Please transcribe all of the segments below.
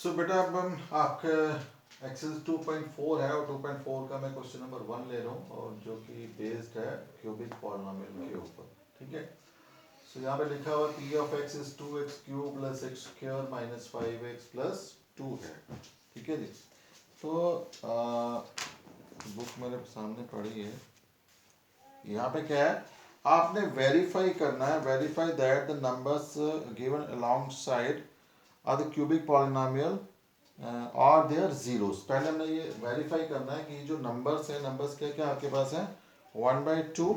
सो बेटा अब हम आपके एक्सरसाइज 2.4 है और 2.4 का मैं क्वेश्चन नंबर 1 ले रहा हूँ और जो कि बेस्ड है क्यूबिक पॉलिनोमियल के ऊपर। ठीक है, सो यहाँ पे लिखा हुआ P of x is 2x cube plus x square minus 5x plus 2 है। ठीक है जी, तो बुक मेरे सामने पड़ी है। यहाँ पे क्या है, आपने वेरीफाई करना है, verify that the numbers given alongside are the cubic polynomial और देयर जीरोस। पहले हमने ये वेरीफाई करना है कि जो नंबर्स है, नंबर्स क्या क्या आपके पास है, 1/2,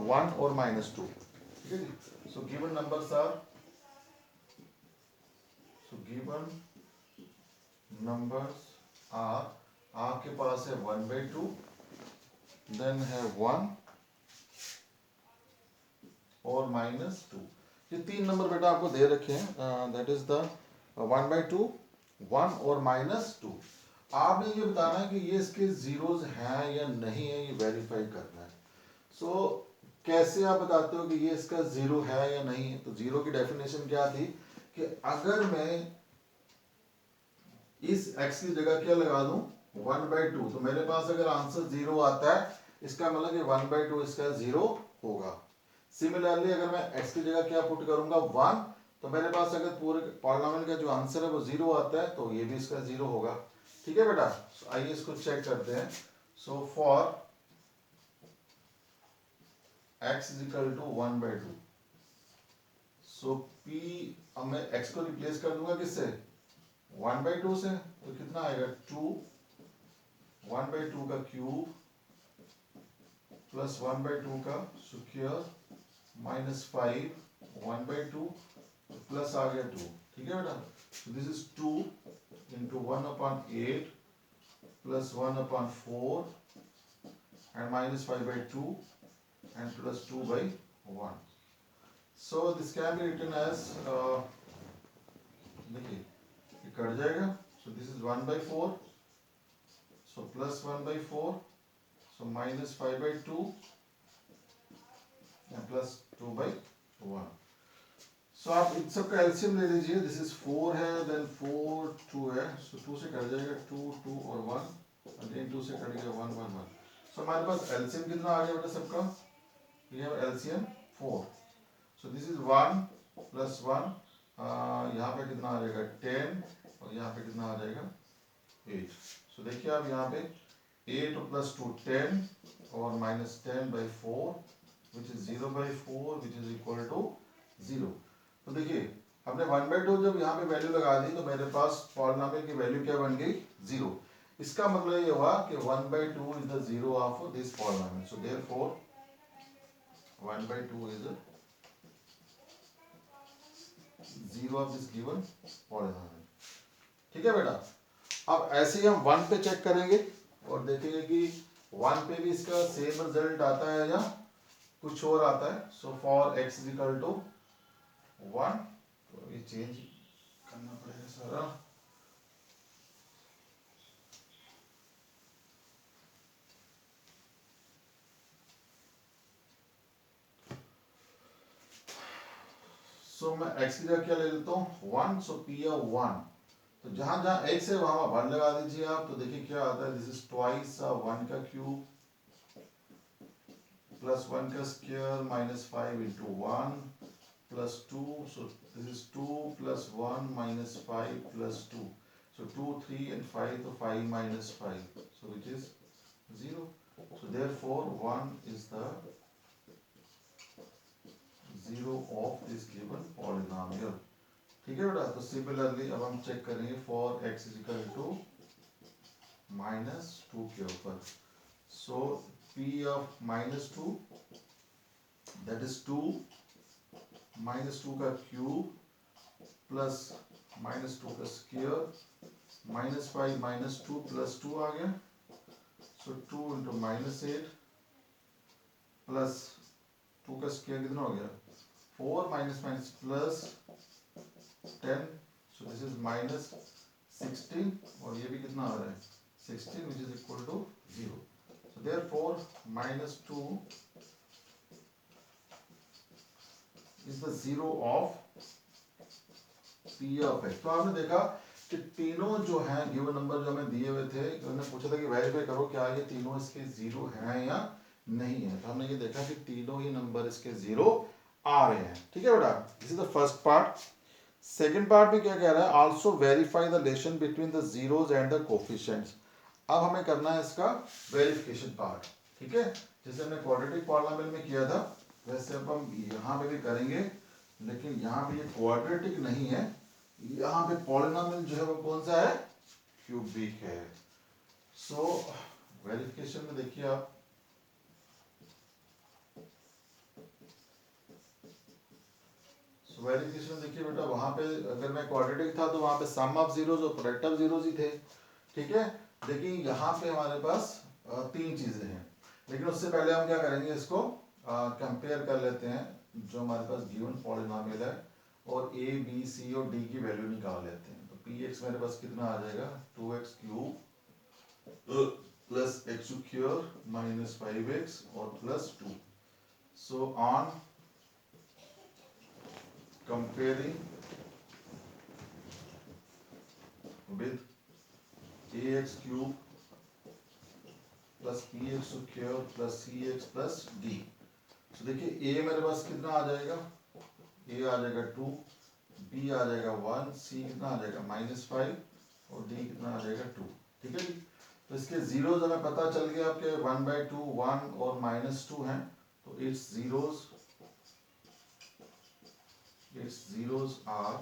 1 और -2। ठीक है जी, so given numbers are, so given numbers are, आपके पास है 1/2, देन है 1 और -2। ये तीन नंबर बेटा आपको दे रखे हैं, दैट इज द 1/2, 1 और -2। आपने ये बताना है कि ये इसके जीरोज हैं या नहीं है, ये वेरीफाई करना है। सो कैसे आप बताते हो कि ये इसका जीरो है या नहीं है? तो जीरो की डेफिनेशन क्या थी कि अगर मैं इस x की जगह क्या लगा दूं, 1/2, तो मेरे पास अगर आंसर जीरो आता है, इसका मतलब कि 1/2 इसका जीरो होगा। सिमिलरली अगर मैं x की जगह क्या पुट करूंगा, 1, तो मेरे पास अगर पूरे पॉलिनोमियल का जो आंसर है वो जीरो आता है, तो ये भी इसका जीरो होगा। ठीक है बेटा, आइए इसको चेक करते हैं। So for x is equal to 1/2, so p, अब मैं x को रिप्लेस कर दूंगा किससे, 1/2 से, तो कितना आएगा 2, 1/2 का क्यूब प्लस 1/2 का स्क्वायर -5, 1/2 प्लस आ गया 2। ठीक है बेटा, so this is 2 into 1/8 plus 1/4 and -5/2 and plus 2/1. So this can be written as देखिए ये कट जाएगा, so this is 1/4, so plus 1/4, so -5/2 and plus 2/1. सो आप इन सब का एलसीएम ले लीजिए। दिस इज 4 है, देन 4, 2 है, सो 2 से कट जाएगा 2, 2 और 1, अगेन 2 से कट गया 1, 1, 1। सो हमारे पास एलसीएम कितना आ गया बेटा सबका, we have LCM 4। So this is 1 plus 1, यहाँ पे कितना आ जाएगा 10 और यहाँ पे कितना आ जाएगा 8। सो देखिए आप यहाँ पे 8 प्लस 2 10 और -10/4 which is 0/4 which is equal to 0। तो देखिए हमने 1/2 जब यहाँ पे वैल्यू लगा दी तो मेरे पास पॉलिनोमियल की वैल्यू क्या बन गई, 0। इसका मतलब ये हुआ कि 1/2 is the zero of this polynomial, so therefore 1/2 is zero of this given polynomial. ठीक है बेटा, अब ऐसे ही हम 1 पे चेक करेंगे और देखेंगे कि 1 पे भी इसका सेम रिजल्ट आता है या कुछ और आता है। So for x is equal to 1, तो ये चेंज करना पड़ेगा सारा। सो मैं x की जगह क्या ले लेता हूँ 1, सो p ऑफ 1, तो जहां जहां x है वहां 1 लगा दीजिए आप, तो देखिए क्या आता है, दिस इज ट्वाइस 1 का क्यूब प्लस 1 का square -5 into 1 plus 2, so this is 2 plus 1 minus 5 plus 2, so 2, 3 and 5, so 5 minus 5, so which is 0. So therefore 1 is the zero of this given polynomial. ठीक है बेटा, तो सिमिलरली अब हम check करेंगे for x is equal to -2 के ऊपर। So p of -2 that is 2 -2 का क्यूब प्लस -2 का स्क्वायर -5 -2 प्लस 2 आ गया, सो 2 इंटू -8 प्लस 2 का स्क्वायर कितना हो गया 4 minus plus 10, so this is -16 और ये भी कितना आ रहा है 16 which is equal to 0। So therefore -2 is the zero of p of x। तो आपने देखा कि तीनों जो हैं गिवन नंबर जो हमें दिए हुए थे, उन्होंने पूछा था कि वेरीफाई करो क्या ये तीनों इसके जीरो हैं या नहीं है, तो हमने ये देखा कि तीनों ही नंबर इसके जीरो आ रहे हैं। ठीक है बेटा, this is the first part. Second part में क्या कह रहा है, also verify the relation between the zeros and the coefficients. अब हमें करना है इसका वेरिफिकेशन पार्ट। ठीक है, जैसे हमने क्वाड्रेटिक पॉलिनोमियल में किया था वैसे अब हम यहाँ पे भी करेंगे, लेकिन यहाँ पे ये क्वाड्रेटिक नहीं है, यहाँ पे पॉलिनोमियल जो है वो कौन सा है, क्यूबिक है। सो वेरिफिकेशन में देखिए आप, वेरिफिकेशन में देखिए बेटा, वहां पे अगर मैं क्वाड्रेटिक था तो वहां पे सम ऑफ जीरोज और प्रोडक्ट ऑफ जीरोज ही थे। ठीक है, लेकिन यहाँ पे हमारे पास तीन चीजें हैं, लेकिन उससे पहले हम क्या करेंगे, इसको कंपेयर कर लेते हैं जो हमारे पास गिवन पॉलिनोमियल है, और ए बी सी और डी की वैल्यू निकाल लेते हैं। तो पी एक्स मेरे पास कितना आ जाएगा, 2x cube plus x cube minus 5x और plus 2। So on comparing with ax cube plus bx cube plus cx plus d। तो देखिए a मेरे पास कितना आ जाएगा, a आ जाएगा 2, b आ जाएगा 1, c कितना आ जाएगा -5 और d कितना आ जाएगा 2। ठीक है जी, तो इसके जीरोज हमें पता चल गया आपके 1/2 1 और -2 हैं, तो इट्स जीरोज आर,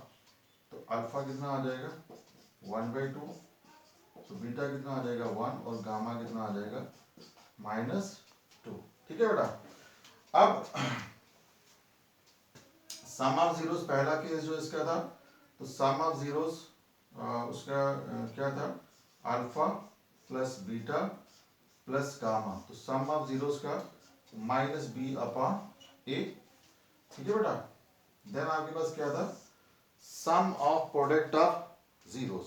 तो अल्फा कितना आ जाएगा 1/2, तो बीटा कितना आ जाएगा 1 और गामा कितना आ जाएगा -2। ठीक है बेटा, अब सम ऑफ जीरोस पहला केस जो इसका था, तो सम ऑफ जीरोस उसका क्या था, alpha plus beta plus gamma, तो सम ऑफ जीरोस का -b/a। ठीक है बेटा, देन आपके पास क्या था, sum of product of zeros,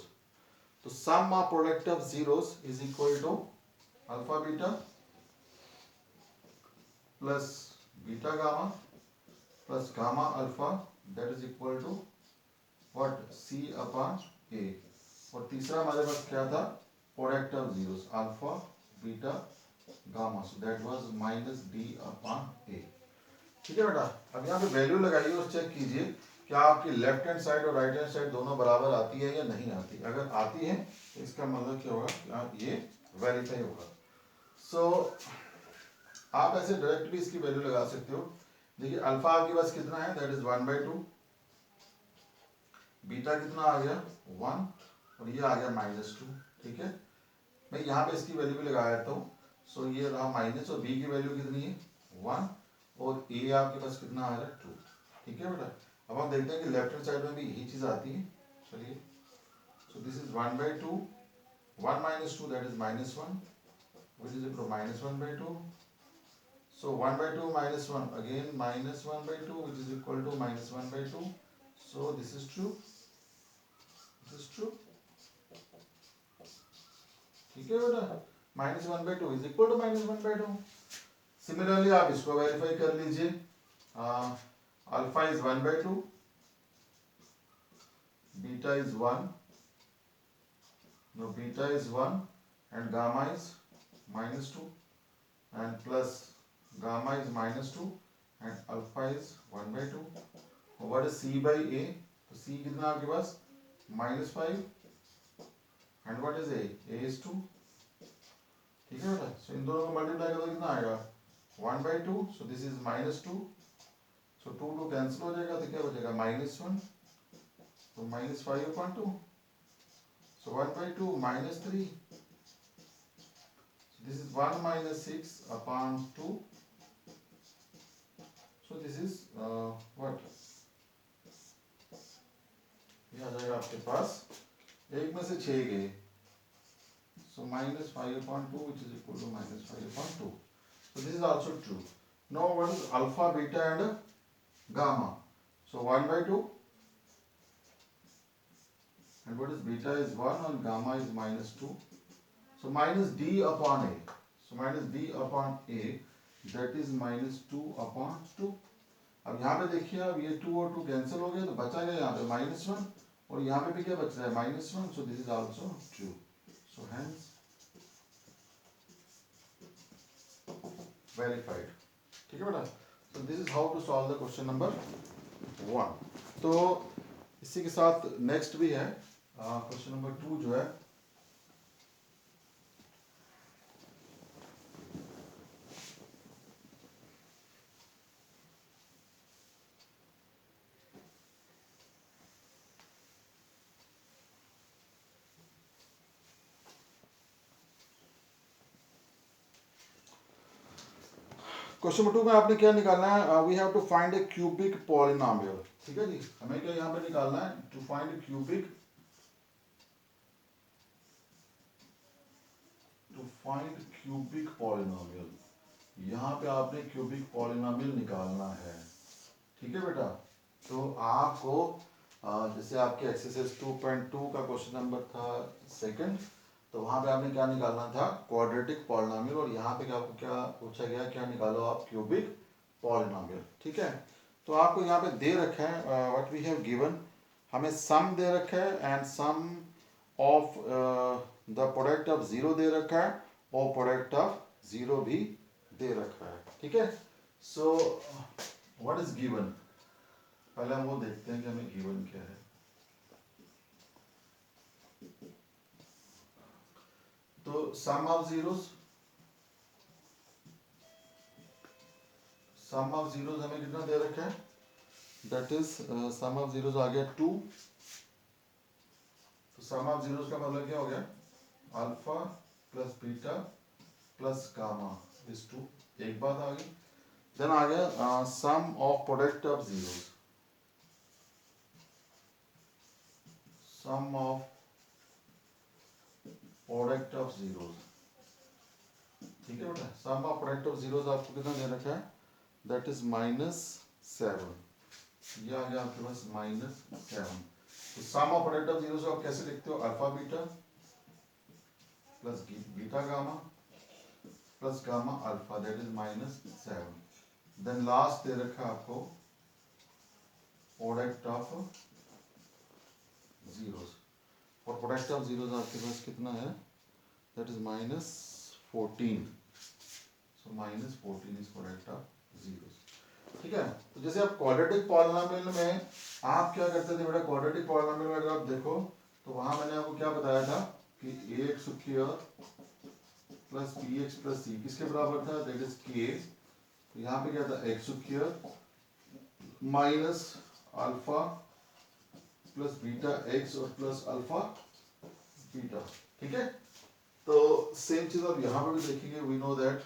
तो sum of product of zeros is equal to alpha beta plus beta gamma plus gamma alpha, that is equal to what, c/a। और तीसरा हमारे पास क्या था, product of zeros alpha beta gamma, so that was -d/a। ठीक है बेटा, अब यहाँ पे वैल्यू लगाइए और चेक कीजिए क्या आपकी लेफ्ट हैंड साइड और राइट हैंड साइड दोनों बराबर आती है या नहीं आती। अगर आती है तो इसका मतलब क्या होगा, कि ये वेरीफाई होगा। सो आप ऐसे डायरेक्ट भी इसकी वैल्यू लगा सकते हो। देखिए अल्फा आपके पास कितना है, दैट इज 1/2, बीटा कितना आ गया 1 और ये आ गया -2। ठीक है, मैं यहाँ पे इसकी वैल्यू भी लगा देता हूँ। सो ये रहा माइनस, और बी की वैल्यू कितनी है 1 और ए आपके पास कितना आ रहा है 2। ठीक है बेटा, अब हम देखते हैं कि लेफ्ट हैंड साइड में भी यही चीज आती है। चलिए, सो this is 1/2, 1 - 2 that is -1 which is equal to -1/2। so 1/2 -1 again -1/2 which is equal to -1/2। so this is true, this is true। ठीक है बेटा, -1/2 is equal to -1/2। सिमिलरली आप इसको वेरीफाई कर लीजिए, alpha is 1/2, beta is 1, no beta is 1 and gamma is -2 and plus gamma is -2 and alpha is 1/2। what is c by a, तो c कितना आपके पास -5 and what is a is 2। ठीक है बेटा, सो इन दोनों को मल्टीप्लाई करो कितना आएगा 1/2, सो दिस इज -2, सो 2 कैंसिल हो जाएगा, तो क्या बचेगा -1, तो -5/2, so 1/2 -3, so this is 1 - 6/2, so this is what, ये आ जाएगा आपके पास एक में से 6 गए, so -5/2 which is equal to -5/2। so this is also true। now what is alpha beta and gamma, so 1/2 and what is beta is 1 and gamma is -2, so -d/a, so -d/a that is -2/2। अब यहाँ पे देखिए, अब ये 2 और 2 cancel हो गए, तो बचा गया यहाँ पे -1 और यहाँ पे भी क्या बच रहा है -1, so this is also true, so hence verified. ठीक है बेटा, so this is how to solve the question number 1। तो इसी के साथ नेक्स्ट भी है क्वेश्चन नंबर 2 जो है, क्वेश्चन नंबर 2 में आपने क्या निकालना है, we have to find a cubic polynomial. ठीक है जी, हमें क्या यहाँ पे निकालना है, to find a cubic, to find cubic polynomial. यहाँ पे आपने क्यूबिक पॉलिनोमियल निकालना है। ठीक है बेटा, तो आपको जैसे आपके एक्सरसाइज 2.2 का क्वेश्चन नंबर था सेकंड, तो वहां पे आपने क्या निकालना था, क्वाड्रेटिक पॉलिनोमियल, और यहाँ पे आपको क्या पूछा गया, क्या निकालो आप, क्यूबिक पॉलिनोमियल। ठीक है, तो आपको यहाँ पे दे रखा है व्हाट वी हैव गिवन, हमें सम दे रखा है and sum of the product of zero दे रखा है, और प्रोडक्ट ऑफ जीरो भी दे रखा है। ठीक है, सो व्हाट इज गिवन, पहले हम वो देखते हैं कि हमें गिवन क्या है। तो sum of zeros, sum of zeros हमें कितना दे रखा है, that is sum of zeros आ गया 2। तो सम ऑफ जीरोस का मतलब क्या हो गया, alpha plus beta plus gamma is 2, एक बात आ गई। देन आ गया sum of product of zeros, sum of product of zeros. ठीक है बेटा, sum of product of zeros आपको कितना दे रखा है, दैट इज -7, ये आ गया आपके पास -7। तो sum of product of zeros आप कैसे लिखते हो, alpha beta plus beta gamma plus gamma alpha, that is -7। Then last दे रखा है आपको प्रोडक्ट ऑफ जीरोस, और प्रोडक्ट ऑफ जीरोस आपके पास कितना है, that is -14, so -14 is product of zeros. ठीक है, तो जैसे आप क्वाड्रेटिक पॉलिनोमियल में आप क्या करते थे बेटा, क्वाड्रेटिक पॉलिनोमियल में अगर आप देखो तो वहां मैंने आपको क्या बताया था कि ax square plus bx plus c किसके बराबर था, दैट इज k। तो यहाँ पे क्या था, x square minus alpha plus beta x और प्लस अल्फा बीटा। ठीक है, तो सेम चीज आप यहाँ पे भी देखेंगे, वी नो दैट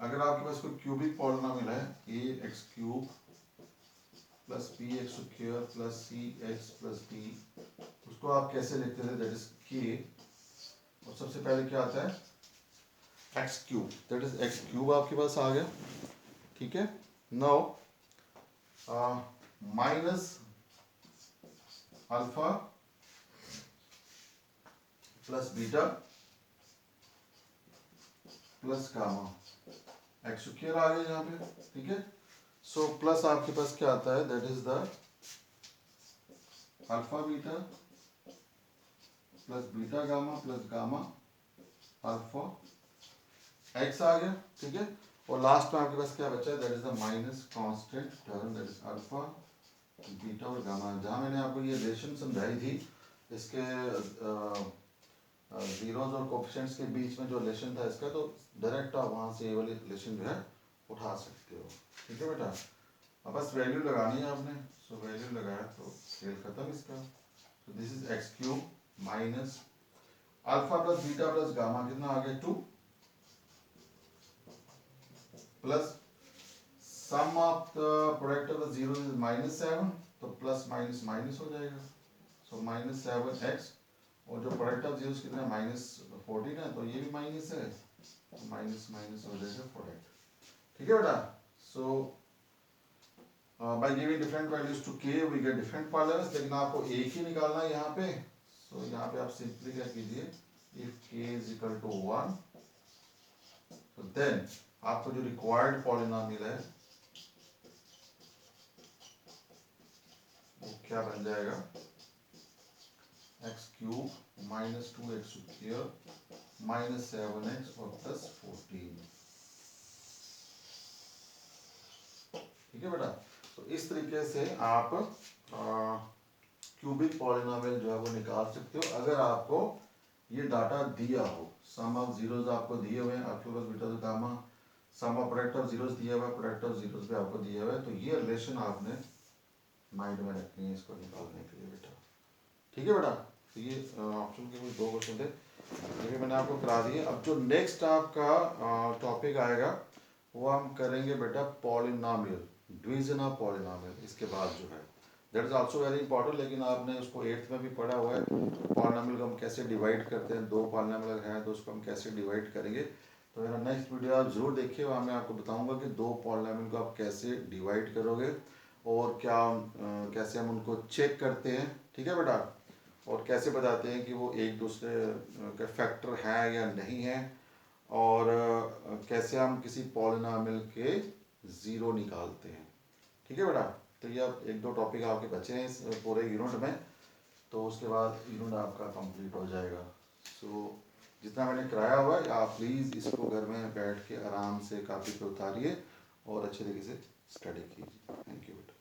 अगर आपके पास कोई क्यूबिक पॉलिनोमियल है, a x cube plus b x square plus c x plus d, उसको आप कैसे लिखते थे, दैट इज के, और सबसे पहले क्या आता है x cube, that is x cube आपके पास आ गया। ठीक है, now minus alpha plus beta plus gamma, x square आ गया यहाँ पे। ठीक है, सो प्लस आपके पास क्या आता है, that is the alpha beta plus beta gamma plus gamma alpha x आ गया। ठीक है, और लास्ट में आपके पास क्या बचा है, that is the minus constant term, that is alpha beta और गामा। जहां मैंने आपको ये रिलेशन समझाई थी, इसके जीरोस और कोफिशिएंट्स के बीच में जो रिलेशन था इसका, तो डायरेक्ट आप वहां से ये वाली रिलेशन जो है उठा सकते हो। ठीक है बेटा, अब बस वैल्यू लगानी है आपने, सो वैल्यू लगाया तो खेल खत्म इसका। तो this is x cube minus alpha plus beta plus gamma कितना आ गया 2, plus sum of the product of the zero is -7, तो प्लस माइनस माइनस हो जाएगा, सो -7x, और जो प्रोडक्ट ऑफ जीरोस कितना है -14 है, तो ये भी माइनस है, तो माइनस माइनस हो जाएगा प्रोडक्ट। ठीक है बेटा, so by giving different values to k we get different polynomials, लेकिन आपको एक ही निकालना है यहाँ पे। सो यहाँ पे आप सिंपली क्या कीजिए, if k is equal to 1, तो देन आपको जो रिक्वायर्ड पॉलिनोमियल है क्या बन जाएगा, x cube minus 2x square minus 7x और प्लस 14। ठीक है बेटा। तो इस तरीके से आप क्यूबिक पॉलिनोमियल जो है वो निकाल सकते हो अगर आपको ये डाटा दिया हो। सम ऑफ जीरोस आपको दिए हुए हैं, आपके पास beta gamma, sum of product of zeros दिया हुआ है, प्रोडक्ट ऑफ जीरोस भी आपको दिया हुआ है, तो ये रिलेशन आपने माइंड में रखनी है इसको निकालने के लिए बेटा। ठीक है बेटा। तो ये ऑप्शन के कुछ 2 क्वेश्चन थे, ये भी मैंने आपको करा दिए। अब जो नेक्स्ट आपका टॉपिक आएगा वो हम करेंगे बेटा पॉलिनोमियल, डिवीजन ऑफ पॉलिनोमियल। इसके बाद जो है that is also very important, लेकिन आपने उसको 8th में भी पढ़ा हुआ है। पॉलिनोमियल को हम कैसे डिवाइड करते हैं, 2 पॉलिनोमियल हैं तो उसको हम कैसे डिवाइड करेंगे। तो मेरा नेक्स्ट वीडियो आप जरूर देखिए, वहाँ मैं आपको बताऊंगा कि 2 पॉलिनोमियल को आप कैसे डिवाइड करोगे और क्या कैसे हम उनको चेक करते हैं। ठीक है बेटा। और कैसे बताते हैं कि वो एक दूसरे के फैक्टर है या नहीं है, और कैसे हम किसी पॉलिनोमियल के ज़ीरो निकालते हैं। ठीक है बेटा। तो ये अब 1-2 टॉपिक आपके बचे हैं इस पूरे यूनिट में, तो उसके बाद यूनिट आपका कंप्लीट हो जाएगा। सो जितना मैंने कराया हुआ है आप प्लीज़ इसको घर में बैठ के आराम से कॉपी पे उतारिए और अच्छे तरीके से स्टडी कीजिए। थैंक यू बेटा।